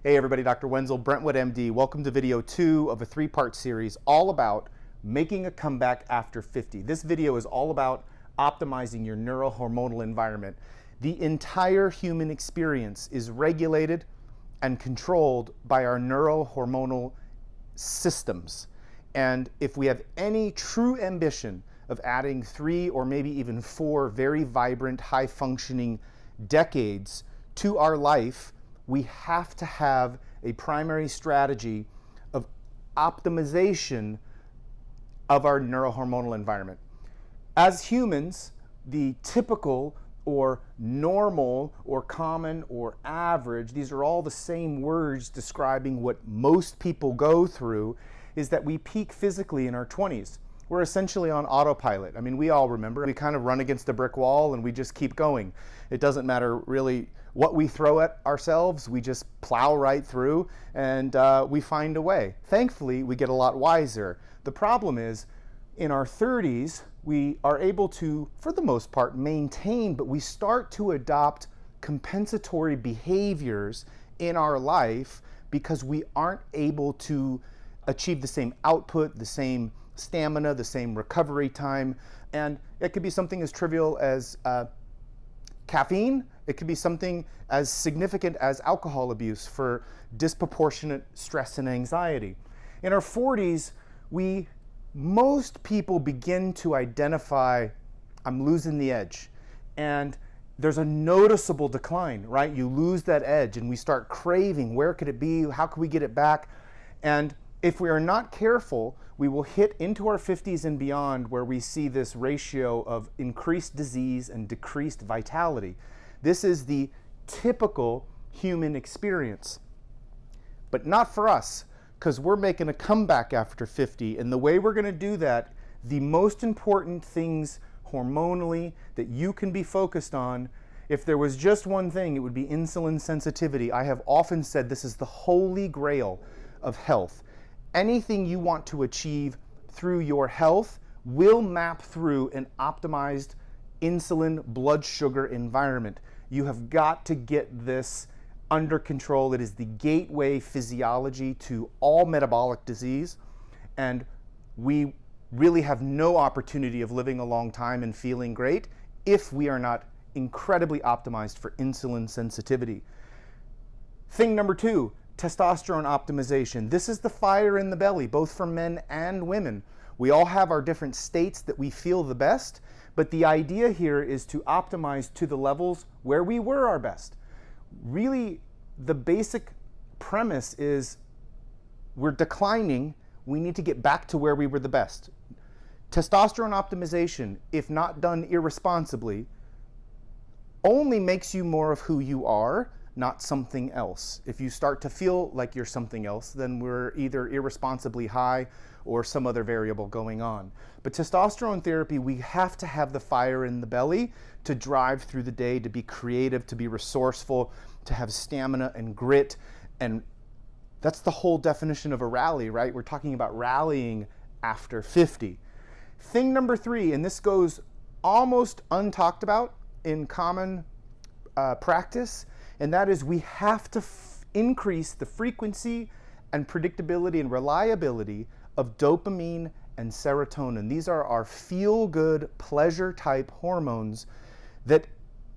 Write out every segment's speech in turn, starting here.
Hey everybody, Dr. Wenzel, Brentwood MD. Welcome to video 2 of a 3-part series all about making a comeback after 50. This video is all about optimizing your neurohormonal environment. The entire human experience is regulated and controlled by our neurohormonal systems. And if we have any true ambition of adding 3 or maybe even 4 very vibrant, high-functioning decades to our life, we have to have a primary strategy of optimization of our neurohormonal environment. As humans, the typical or normal or common or average, these are all the same words describing what most people go through, is that we peak physically in our 20s. We're essentially on autopilot. I mean, we all remember, we kind of run against a brick wall and we just keep going. It doesn't matter really what we throw at ourselves, we just plow right through and we find a way. Thankfully, we get a lot wiser. The problem is, in our 30s, we are able to, for the most part, maintain, but we start to adopt compensatory behaviors in our life because we aren't able to achieve the same output, the same stamina, the same recovery time. And it could be something as trivial as caffeine. It could be something as significant as alcohol abuse for disproportionate stress and anxiety. In our 40s, most people begin to identify, I'm losing the edge. And there's a noticeable decline, right? You lose that edge and we start craving, where could it be? How can we get it back? And if we are not careful, we will hit into our 50s and beyond where we see this ratio of increased disease and decreased vitality. This is the typical human experience, but not for us, because we're making a comeback after 50. And the way we're going to do that, the most important things hormonally that you can be focused on, if there was just one thing, it would be insulin sensitivity. I have often said this is the holy grail of health. Anything you want to achieve through your health will map through an optimized insulin blood sugar environment. You have got to get this under control. It is the gateway physiology to all metabolic disease, and we really have no opportunity of living a long time and feeling great if we are not incredibly optimized for insulin sensitivity. Thing number 2, testosterone optimization. This is the fire in the belly, both for men and women. We all have our different states that we feel the best, but the idea here is to optimize to the levels where we were our best. Really, the basic premise is we're declining, we need to get back to where we were the best. Testosterone optimization, if not done irresponsibly, only makes you more of who you are, not something else. If you start to feel like you're something else, then we're either irresponsibly high or some other variable going on. But testosterone therapy, we have to have the fire in the belly to drive through the day, to be creative, to be resourceful, to have stamina and grit. And that's the whole definition of a rally, right? We're talking about rallying after 50. Thing number 3, and this goes almost untalked about in common practice, and that is we have to increase the frequency and predictability and reliability of dopamine and serotonin. These are our feel-good, pleasure-type hormones that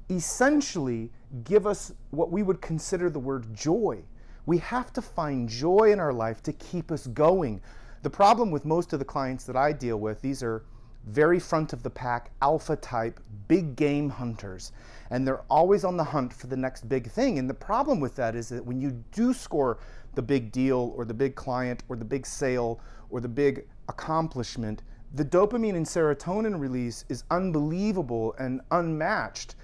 essentially give us what we would consider the word joy. We have to find joy in our life to keep us going. The problem with most of the clients that I deal with, these are very front of the pack, alpha type, big game hunters. And they're always on the hunt for the next big thing. And the problem with that is that when you do score the big deal or the big client or the big sale or the big accomplishment, the dopamine and serotonin release is unbelievable and unmatched.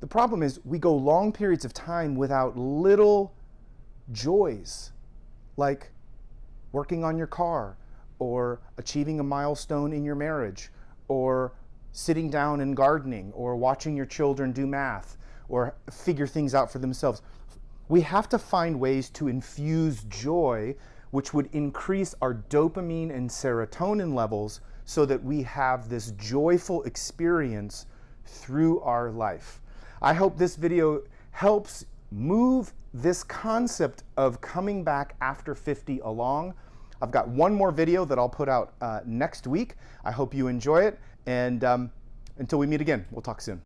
The problem is we go long periods of time without little joys, like working on your car, or achieving a milestone in your marriage, or sitting down and gardening, or watching your children do math, or figure things out for themselves. We have to find ways to infuse joy, which would increase our dopamine and serotonin levels so that we have this joyful experience through our life. I hope this video helps move this concept of coming back after 50 along. I've got one more video that I'll put out next week. I hope you enjoy it, and until we meet again, we'll talk soon.